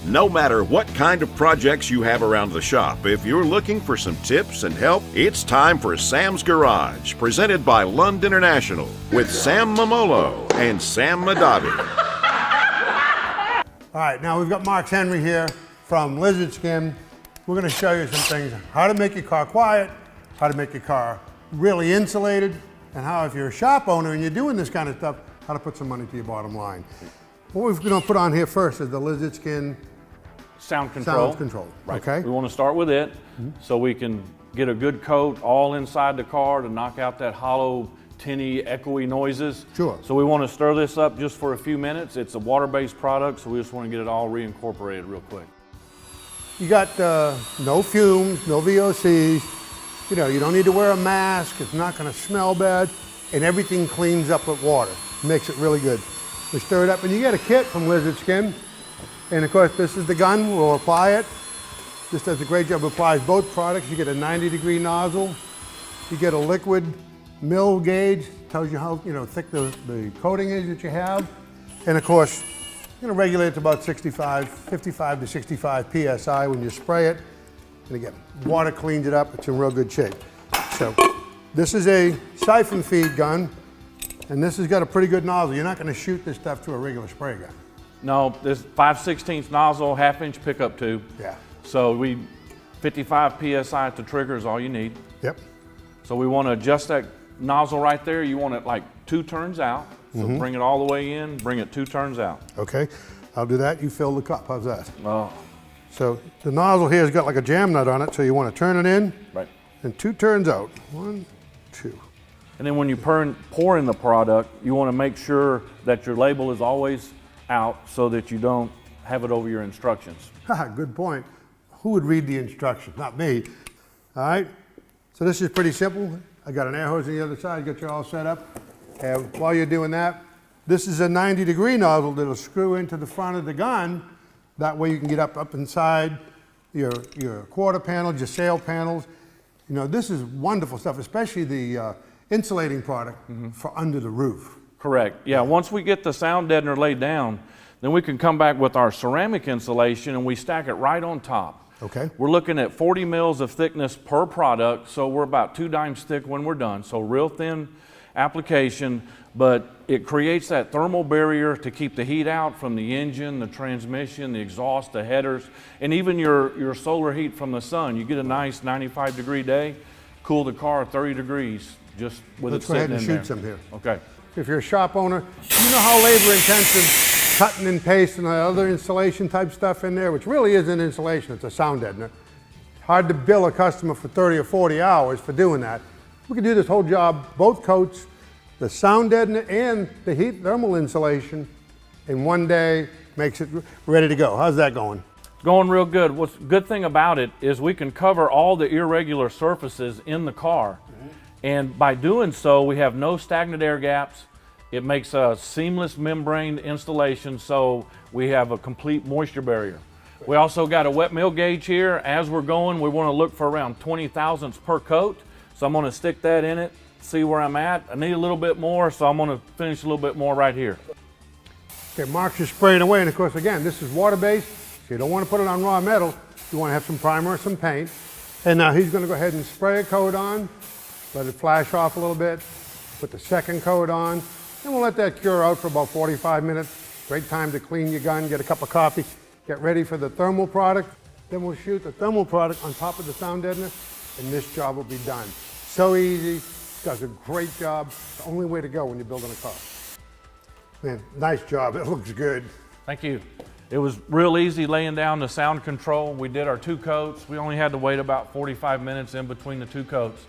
No matter what kind of projects you have around the shop, if you're looking for some tips and help, it's time for Sam's Garage, presented by Lund International, with Sam Mahdavi and Sam Mahdavi. All right, now we've got Marx Henry here from Lizard Skin. We're going to show you some things, how to make your car quiet, how to make your car really insulated, and how, if you're a shop owner and you're doing this kind of stuff, how to put some money to your bottom line. What we're going to put on here first is the Lizard Skin sound control. Right. Okay. We want to start with it so we can get a good coat all inside the car to knock out that hollow, tinny, echoey noises. Sure. So we want to stir this up just for a few minutes. It's a water-based product, so we just want to get it all reincorporated real quick. You got no fumes, no VOCs. You know, you don't need to wear a mask. It's not going to smell bad, and everything cleans up with water. Makes it really good. We stir it up, and you get a kit from Lizard Skin. And of course, this is the gun. We'll apply it. This does a great job. It applies both products. You get a 90-degree nozzle. You get a liquid mill gauge. Tells you how thick the coating is that you have. And of course, regulate it to about 55 to 65 PSI when you spray it. And again, water cleans it up. It's in real good shape. So this is a siphon feed gun. And this has got a pretty good nozzle. You're not going to shoot this stuff through a regular spray gun. No, this 5/16 nozzle, half-inch pickup tube. Yeah. So 55 PSI at the trigger is all you need. Yep. So we want to adjust that nozzle right there. You want it like 2 turns out. So bring it all the way in, bring it 2 turns out. Okay, I'll do that. You fill the cup. How's that? Oh. So the nozzle here has got like a jam nut on it, so you want to turn it in. Right. And 2 turns out. 1, 2. And then when you pour in the product, you want to make sure that your label is always out so that you don't have it over your instructions. Good point. Who would read the instructions? Not me. All right, so this is pretty simple. I got an air hose on the other side, got you all set up. And while you're doing that, this is a 90-degree nozzle that'll screw into the front of the gun. That way you can get up inside your quarter panels, your sail panels. This is wonderful stuff, especially the insulating product for under the roof. Correct. Yeah, once we get the sound deadener laid down, then we can come back with our ceramic insulation and we stack it right on top. Okay. We're looking at 40 mils of thickness per product, so we're about 2 dimes thick when we're done. So real thin application, but it creates that thermal barrier to keep the heat out from the engine, the transmission, the exhaust, the headers, and even your solar heat from the sun. You get a nice 95-degree day, cool the car 30 degrees just with it sitting in there. Let's go ahead and shoot some here. Okay. If you're a shop owner, you know how labor intensive cutting and pasting and other insulation type stuff in there, which really isn't insulation, it's a sound deadener. Hard to bill a customer for 30 or 40 hours for doing that. We can do this whole job, both coats, the sound deadener and the heat thermal insulation in one day, makes it ready to go. How's that going? Going real good. What's the good thing about it is we can cover all the irregular surfaces in the car. And by doing so, we have no stagnant air gaps. It makes a seamless membrane installation, so we have a complete moisture barrier. We also got a wet mill gauge here. As we're going, we want to look for around 20 thousandths per coat. So I'm going to stick that in it, see where I'm at. I need a little bit more, so I'm going to finish a little bit more right here. Okay, Mark's just spraying away, and of course, again, this is water-based, so you don't want to put it on raw metal. You want to have some primer or some paint. And now he's going to go ahead and spray a coat on. Let it flash off a little bit, put the second coat on, and we'll let that cure out for about 45 minutes. Great time to clean your gun, get a cup of coffee, get ready for the thermal product. Then we'll shoot the thermal product on top of the sound deadener, and this job will be done. So easy, does a great job. It's the only way to go when you're building a car. Man, nice job, it looks good. Thank you. It was real easy laying down the sound control. We did our 2 coats. We only had to wait about 45 minutes in between the 2 coats.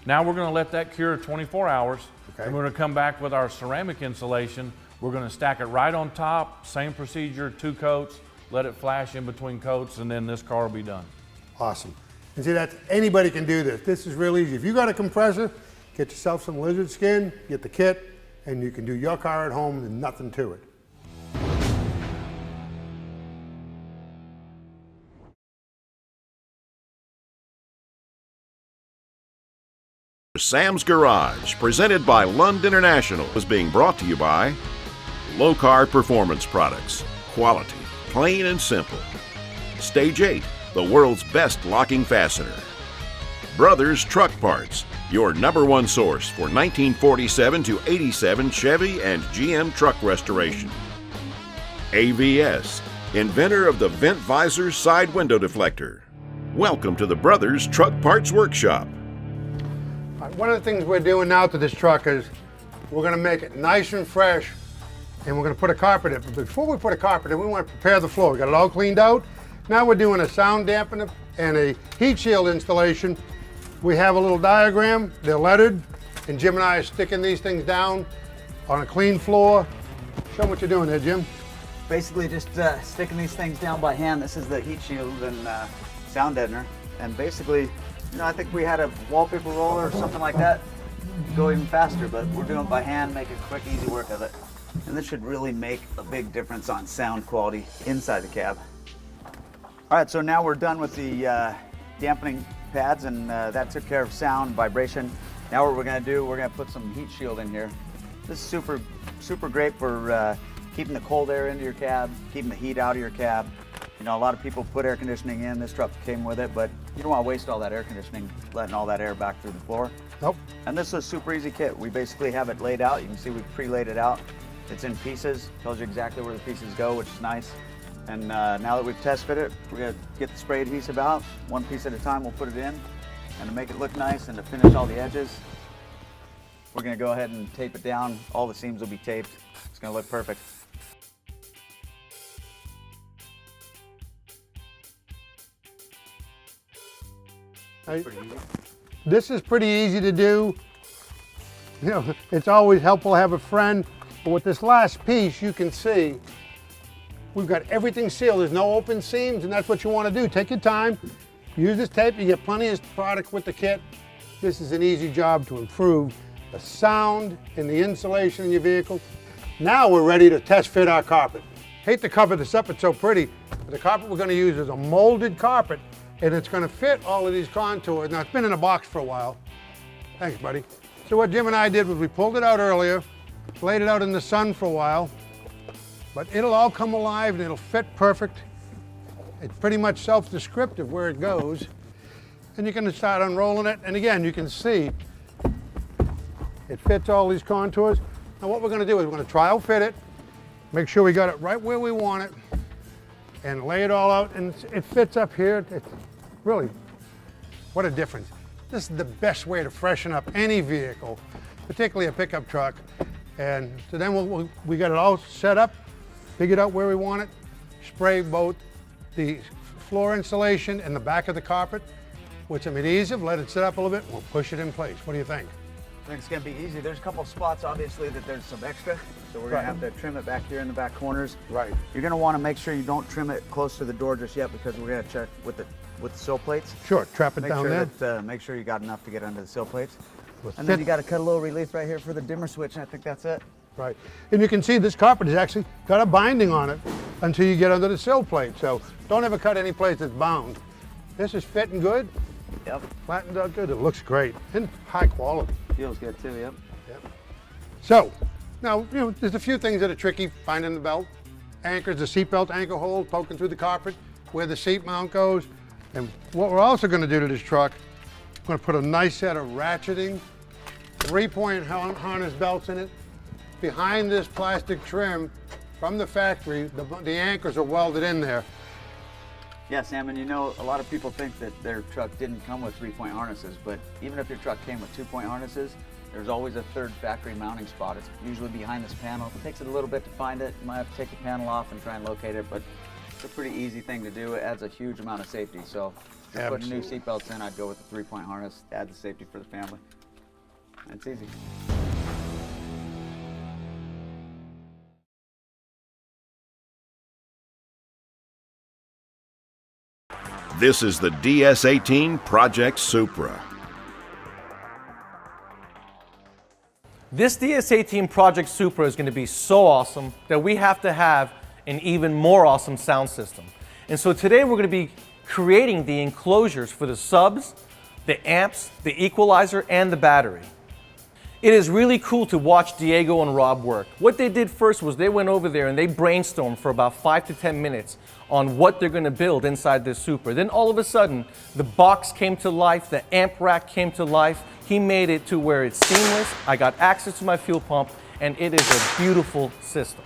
Now we're going to let that cure 24 hours. Okay. And we're going to come back with our ceramic insulation. We're going to stack it right on top. Same procedure, 2 coats. Let it flash in between coats, and then this car will be done. Awesome. And see, anybody can do this. This is real easy. If you got a compressor, get yourself some Lizard Skin, get the kit, and you can do your car at home and nothing to it. Sam's Garage, presented by Lund International, is being brought to you by Lokar Performance Products. Quality plain and simple. Stage 8, the world's best locking fastener. Brothers Truck Parts, your #1 source for 1947 to 87 Chevy and GM truck restoration. AVS, inventor of the vent visor side window deflector. Welcome to the Brothers Truck Parts Workshop. All right, one of the things we're doing now to this truck is we're going to make it nice and fresh, and we're going to put a carpet in. But before we put a carpet in, we want to prepare the floor. We got it all cleaned out. Now we're doing a sound dampener and a heat shield installation. We have a little diagram. They're lettered, and Jim and I are sticking these things down on a clean floor. Show them what you're doing there, Jim. Basically just sticking these things down by hand. This is the heat shield and sound deadener. And basically, you know, I think we had a wallpaper roller or something like that, go even faster, but we're doing it by hand, making quick, easy work of it. And this should really make a big difference on sound quality inside the cab. All right, so now we're done with the dampening pads, and that took care of sound, vibration. Now what we're gonna do, we're gonna put some heat shield in here. This is super great for keeping the cold air into your cab, keeping the heat out of your cab. You know, a lot of people put air conditioning in. This truck came with it, but you don't want to waste all that air conditioning, letting all that air back through the floor. Nope. And this is a super easy kit. We basically have it laid out. You can see we've pre-laid it out. It's in pieces, tells you exactly where the pieces go, which is nice. And now that we've test fit it, we're gonna get the spray adhesive out. One piece at a time, we'll put it in. And to make it look nice and to finish all the edges, we're gonna go ahead and tape it down. All the seams will be taped. It's gonna look perfect. This is pretty easy to do. You know, it's always helpful to have a friend. But with this last piece, you can see we've got everything sealed. There's no open seams, and that's what you want to do. Take your time, use this tape. You get plenty of product with the kit. This is an easy job to improve the sound and the insulation in your vehicle. Now we're ready to test fit our carpet. Hate to cover this up, it's so pretty, but the carpet we're going to use is a molded carpet, and it's going to fit all of these contours. Now, it's been in a box for a while. Thanks, buddy. So what Jim and I did was we pulled it out earlier, laid it out in the sun for a while, but it'll all come alive and it'll fit perfect. It's pretty much self-descriptive where it goes. And you can start unrolling it, and again, you can see it fits all these contours. Now what we're going to do is we're going to trial fit it, make sure we got it right where we want it, and lay it all out, and it fits up here. It's really, what a difference. This is the best way to freshen up any vehicle, particularly a pickup truck. And so then we got it all set up, figured out where we want it, spray both the floor insulation and the back of the carpet with some adhesive, let it sit up a little bit, and we'll push it in place. What do you think? I think it's gonna be easy. There's a couple of spots, obviously, that there's some extra, so we're gonna have to trim it back here in the back corners. Right. You're gonna wanna make sure you don't trim it close to the door just yet, because we're gonna check with the sill plates. Sure, trap it down there. Make sure you got enough to get under the sill plates. And then you gotta cut a little relief right here for the dimmer switch, and I think that's it. Right. And you can see this carpet has actually got a binding on it until you get under the sill plate. So don't ever cut any place that's bound. This is fitting good. Yep. Flattened out good. It looks great and high quality. Feels good too, yep. Yep. So now, you know, there's a few things that are tricky. Finding the belt. Anchors, the seat belt anchor hole poking through the carpet, where the seat mount goes. And what we're also going to do to this truck, we're going to put a nice set of ratcheting 3-point harness belts in it. Behind this plastic trim from the factory, the anchors are welded in there. Yeah, Sam, and you know, a lot of people think that their truck didn't come with 3-point harnesses, but even if your truck came with 2-point harnesses, there's always a third factory mounting spot. It's usually behind this panel. It takes it a little bit to find it. You might have to take the panel off and try and locate it, but it's a pretty easy thing to do. It adds a huge amount of safety. So if you're putting new seat belts in, I'd go with the 3-point harness, add the safety for the family. It's easy. This is the DS18 Project Supra. This DS18 Project Supra is going to be so awesome that we have to have an even more awesome sound system. And so today we're going to be creating the enclosures for the subs, the amps, the equalizer, and the battery. It is really cool to watch Diego and Rob work. What they did first was they went over there and they brainstormed for about 5 to 10 minutes on what they're gonna build inside this Supra. Then all of a sudden, the box came to life, the amp rack came to life. He made it to where it's seamless. I got access to my fuel pump, and it is a beautiful system.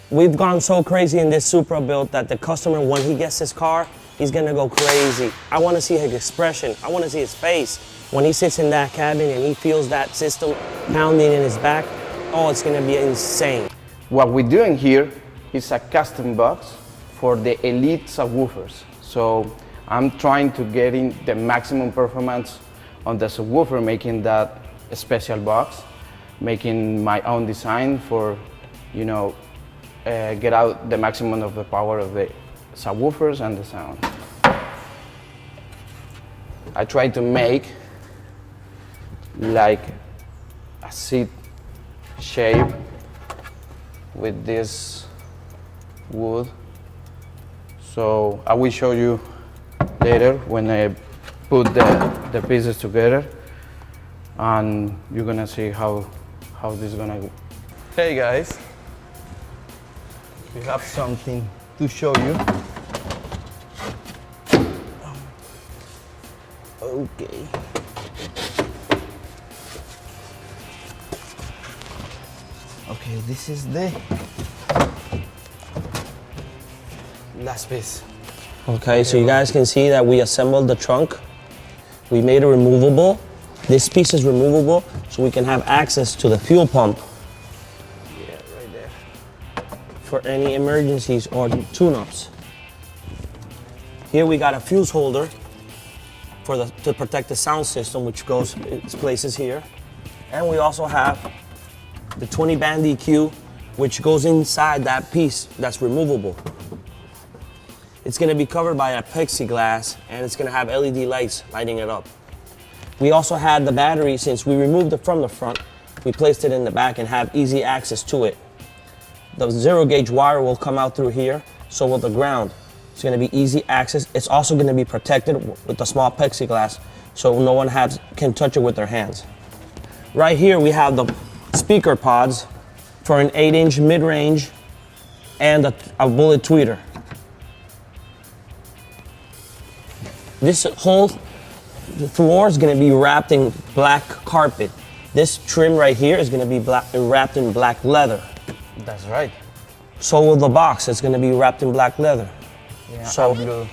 We've gone so crazy in this Supra build that the customer, when he gets his car, he's gonna go crazy. I wanna see his expression. I wanna see his face. When he sits in that cabin and he feels that system pounding in his back, oh, it's gonna be insane. What we're doing here is a custom box for the elite subwoofers. So I'm trying to get in the maximum performance on the subwoofer, making that a special box, making my own design for, you know, get out the maximum of the power of the subwoofers and the sound. I try to make like a seat shape with this wood. So I will show you later when I put the pieces together, and you're gonna see how this is gonna go. Hey guys, we have something to show you. Okay. Okay, this is the last piece. Okay, so you guys can see that we assembled the trunk. We made it removable. This piece is removable, so we can have access to the fuel pump. Yeah, right there. For any emergencies or tune-ups. Here we got a fuse holder to protect the sound system, which goes its places here. And we also have the 20 band EQ, which goes inside that piece that's removable. It's gonna be covered by a plexiglass, and it's gonna have LED lights lighting it up. We also had the battery, since we removed it from the front, we placed it in the back and have easy access to it. The 0 gauge wire will come out through here, so will the ground. It's gonna be easy access. It's also gonna be protected with a small plexiglass, so no one can touch it with their hands. Right here we have the speaker pods for an 8-inch mid-range and a bullet tweeter. This whole floor is gonna be wrapped in black carpet. This trim right here is gonna be wrapped in black leather. That's right. So will the box, it's gonna be wrapped in black leather. Yeah, So, blue.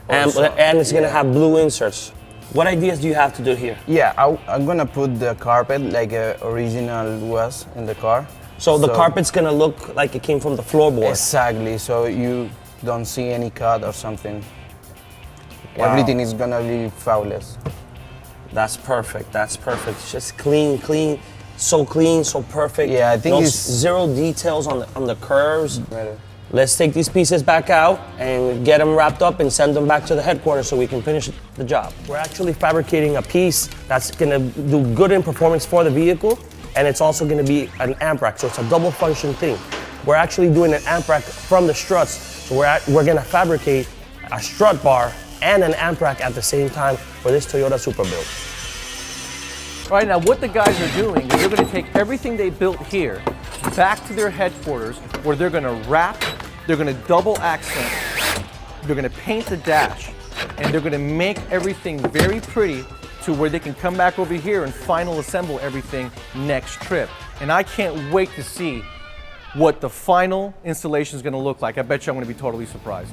and it's gonna have blue inserts. What ideas do you have to do here? Yeah, I'm gonna put the carpet like original was in the car. So the carpet's gonna look like it came from the floorboard. Exactly, so you don't see any cut or something. Wow. Everything is gonna be flawless. That's perfect, that's perfect. It's just clean, so perfect. Yeah, I think no, it's zero details on the curves. better. Let's take these pieces back out and get them wrapped up and send them back to the headquarters so we can finish the job. We're actually fabricating a piece that's gonna do good in performance for the vehicle, and it's also gonna be an amp rack, so it's a double function thing. We're actually doing an amp rack from the struts, so we're gonna fabricate a strut bar and an amp rack at the same time for this Toyota Supra build. All right, now what the guys are doing is they're gonna take everything they built here back to their headquarters, where they're gonna wrap, they're gonna double accent, they're gonna paint the dash, and they're gonna make everything very pretty to where they can come back over here and final assemble everything next trip. And I can't wait to see what the final installation is gonna look like. I bet you I'm gonna be totally surprised.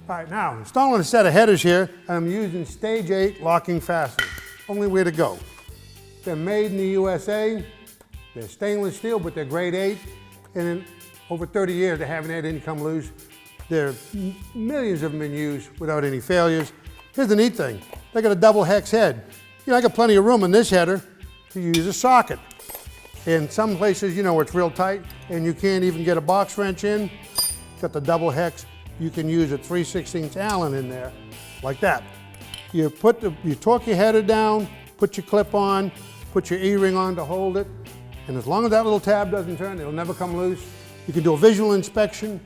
All right, now installing a set of headers here, and I'm using Stage 8 Locking Fasteners. Only way to go. They're made in the USA. They're stainless steel, but they're grade 8. And in over 30 years, they haven't had any come loose. There are millions of them in use without any failures. Here's the neat thing. They got a double hex head. You know, I got plenty of room in this header to use a socket. In some places, you know, where it's real tight and you can't even get a box wrench in, got the double hex. You can use a 3/16 Allen in there, like that. You torque your header down, put your clip on, put your E-ring on to hold it, and as long as that little tab doesn't turn, it'll never come loose. You can do a visual inspection.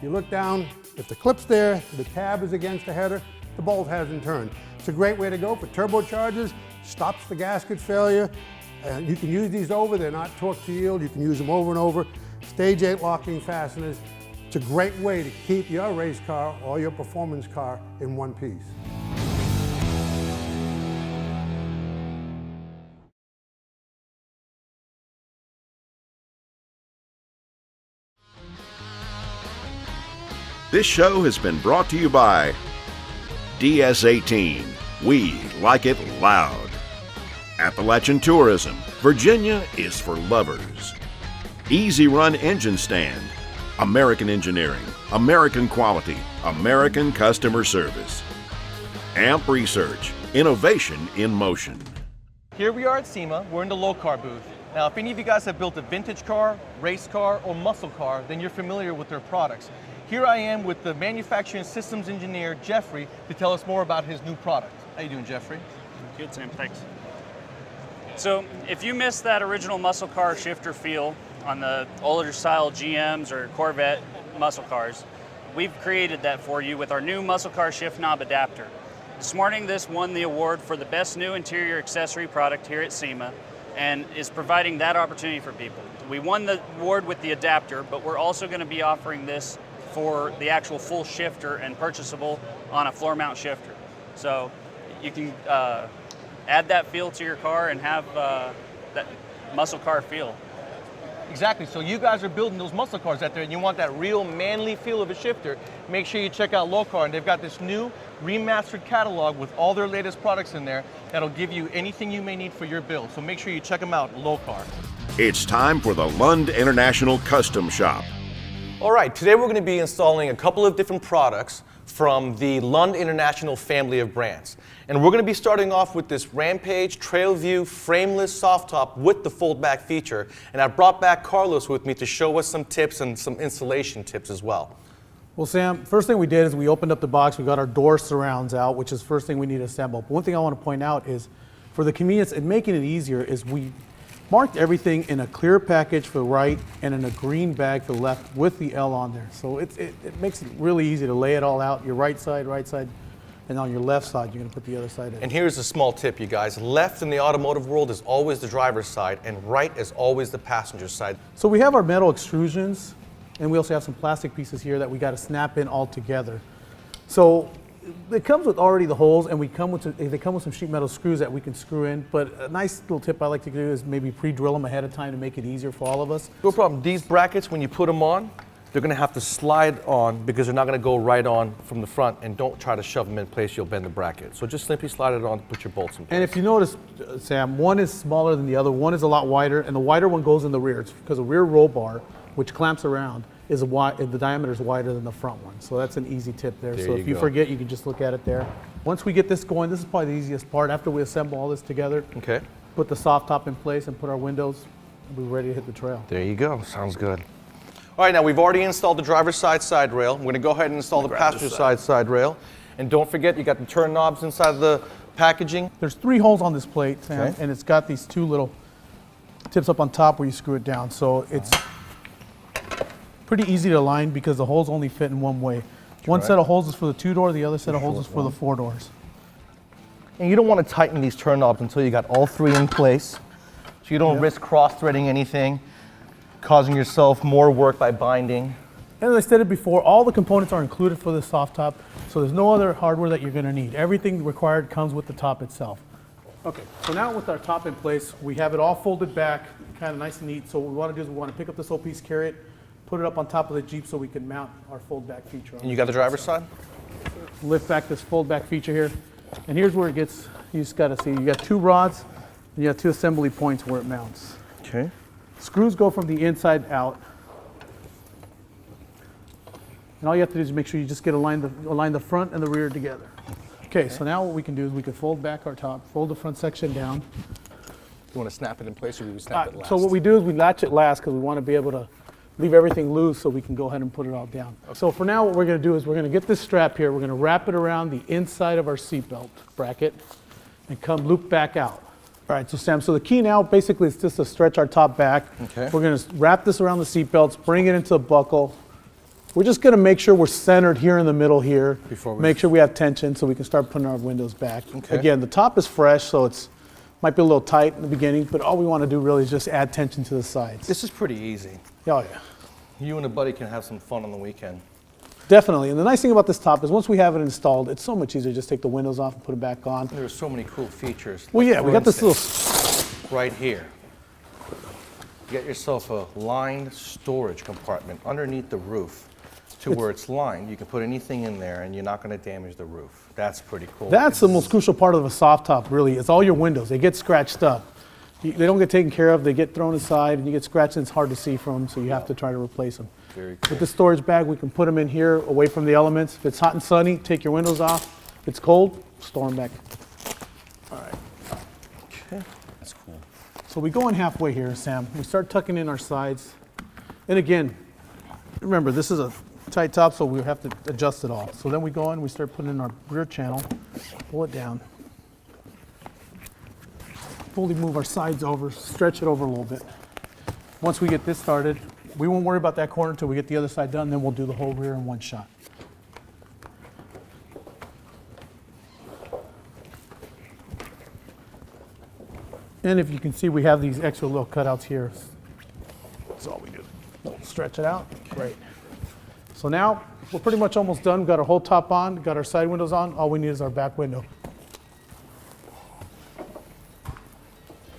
You look down, if the clip's there, the tab is against the header, the bolt hasn't turned. It's a great way to go for turbochargers stops the gasket failure. And you can use these over, they're not torque to yield. You can use them over and over. Stage 8 locking fasteners. It's a great way to keep your race car or your performance car in one piece. This show has been brought to you by DS18. We like it loud. Appalachian Tourism. Virginia is for lovers. Easy Run Engine Stand. American Engineering. American Quality. American Customer Service. AMP Research. Innovation in motion. Here we are at SEMA, we're in the Lokar booth. Now, if any of you guys have built a vintage car, race car, or muscle car, then you're familiar with their products. Here I am with the manufacturing systems engineer, Jeffrey, to tell us more about his new product. How you doing, Jeffrey? Good, Sam, thanks. So, if you missed that original muscle car shifter feel on the older style GMs or Corvette muscle cars, we've created that for you with our new muscle car shift knob adapter. This morning, this won the award for the best new interior accessory product here at SEMA and is providing that opportunity for people. We won the award with the adapter, but we're also going to be offering this for the actual full shifter and purchasable on a floor mount shifter. So you can add that feel to your car and have that muscle car feel. Exactly, so you guys are building those muscle cars out there and you want that real manly feel of a shifter, make sure you check out Lokar, and they've got this new remastered catalog with all their latest products in there that'll give you anything you may need for your build. So make sure you check them out, Lokar. It's time for the Lund International Custom Shop. All right, today we're going to be installing a couple of different products from the Lund International family of brands. And we're going to be starting off with this Rampage Trailview frameless soft top with the fold-back feature. And I brought back Carlos with me to show us some tips and some installation tips as well. Well, Sam, first thing we did is we opened up the box. We got our door surrounds out, which is the first thing we need to assemble. But one thing I want to point out is, for the convenience and making it easier, is we marked everything in a clear package for the right and in a green bag for the left with the L on there. So it makes it really easy to lay it all out, your right side, and on your left side, you're going to put the other side in. And here's a small tip, you guys. Left in the automotive world is always the driver's side, and right is always the passenger side. So we have our metal extrusions, and we also have some plastic pieces here that we got to snap in all together. So it comes with already the holes, and they come with some sheet metal screws that we can screw in. But a nice little tip I like to do is maybe pre-drill them ahead of time to make it easier for all of us. No problem. These brackets, when you put them on, they're going to have to slide on because they're not going to go right on from the front, and don't try to shove them in place, you'll bend the bracket. So just simply slide it on to put your bolts in place. And if you notice, Sam, one is smaller than the other, one is a lot wider, and the wider one goes in the rear. It's because the rear roll bar, which clamps around, is the diameter is wider than the front one. So that's an easy tip there. So if you forget, you can just look at it there. Once we get this going, this is probably the easiest part. After we assemble all this together, okay, put the soft top in place and put our windows, we're ready to hit the trail. There you go. Sounds good. All right, now we've already installed the driver's side rail. We're going to go ahead and install the passenger side rail. And don't forget, you got the turn knobs inside of the packaging. There's 3 holes on this plate, Sam, okay, and it's got these 2 little tips up on top where you screw it down. So it's pretty easy to align because the holes only fit in one way. One set of holes is for the 2-door, the other set of holes is for the 4 doors. And you don't want to tighten these turn knobs until you got all 3 in place, so you don't risk cross-threading anything, causing yourself more work by binding. And as I stated before, all the components are included for the soft top, so there's no other hardware that you're going to need. Everything required comes with the top itself. Okay, so now with our top in place, we have it all folded back, kind of nice and neat. So what we want to do is we want to pick up this old piece, carry it, put it up on top of the Jeep so we can mount our fold back feature. And you got the driver's side? Lift back this fold back feature here. And here's where it gets, you just got to see, you got 2 rods, and you got 2 assembly points where it mounts. Okay. Screws go from the inside out. And all you have to do is make sure you just get align the front and the rear together. Okay, so now what we can do is we can fold back our top, fold the front section down. You want to snap it in place, or do we snap it last? So what we do is we latch it last because we want to be able to leave everything loose so we can go ahead and put it all down. Okay. So for now what we're going to do is we're going to get this strap here, we're going to wrap it around the inside of our seatbelt bracket and come loop back out. All right, so Sam, so the key now basically is just to stretch our top back. Okay. We're going to wrap this around the seatbelts, bring it into the buckle. We're just going to make sure we're centered here in the middle here. Make sure we have tension so we can start putting our windows back. Okay. Again, the top is fresh, so it's Might be a little tight in the beginning, but all we want to do really is just add tension to the sides. This is pretty easy. Oh yeah. You and a buddy can have some fun on the weekend. Definitely. And the nice thing about this top is once we have it installed, it's so much easier. Just take the windows off and put it back on. There's so many cool features. Well, yeah, For we got this instance, right here. Get yourself a lined storage compartment underneath the roof to where it's lined. You can put anything in there and you're not going to damage the roof. That's pretty cool. That's the most crucial part of a soft top, really. It's all your windows. They get scratched up. They don't get taken care of. They get thrown aside, and you get scratched, and it's hard to see from them, so you have to try to replace them. Very cool. With the storage bag, we can put them in here, away from the elements. If it's hot and sunny, take your windows off. If it's cold, store them back. All right. Okay. That's cool. So we go in halfway here, Sam. We start tucking in our sides. And again, remember, this is a tight top, so we have to adjust it all. So then we go in, we start putting in our rear channel, pull it down. Fully move our sides over, stretch it over a little bit. Once we get this started, we won't worry about that corner until we get the other side done, then we'll do the whole rear in one shot. And if you can see, we have these extra little cutouts here. That's all we do. Stretch it out, great. So now, we're pretty much almost done. We've got our whole top on, got our side windows on. All we need is our back window.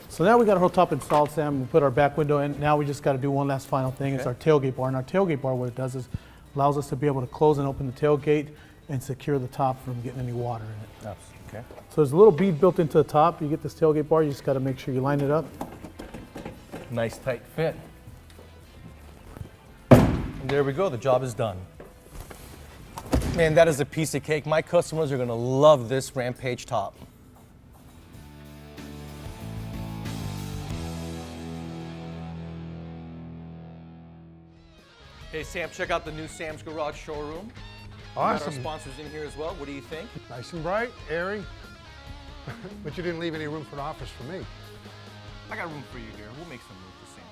So now we got our whole top installed, Sam. We put our back window in. Now we just got to do one last final thing. It's our tailgate bar. And our tailgate bar, what it does is allows us to be able to close and open the tailgate and secure the top from getting any water in it. Yes. Okay. So there's a little bead built into the top. You get this tailgate bar, you just got to make sure you line it up. Nice tight fit. And there we go. The job is done. Man, that is a piece of cake. My customers are going to love this Rampage top. Hey, Sam, check out the new Sam's Garage showroom. We got our Awesome. sponsors in here as well. What do you think? Nice and bright, airy. But you didn't leave any room for an office for me. I got room for you here. We'll make some room for Sam.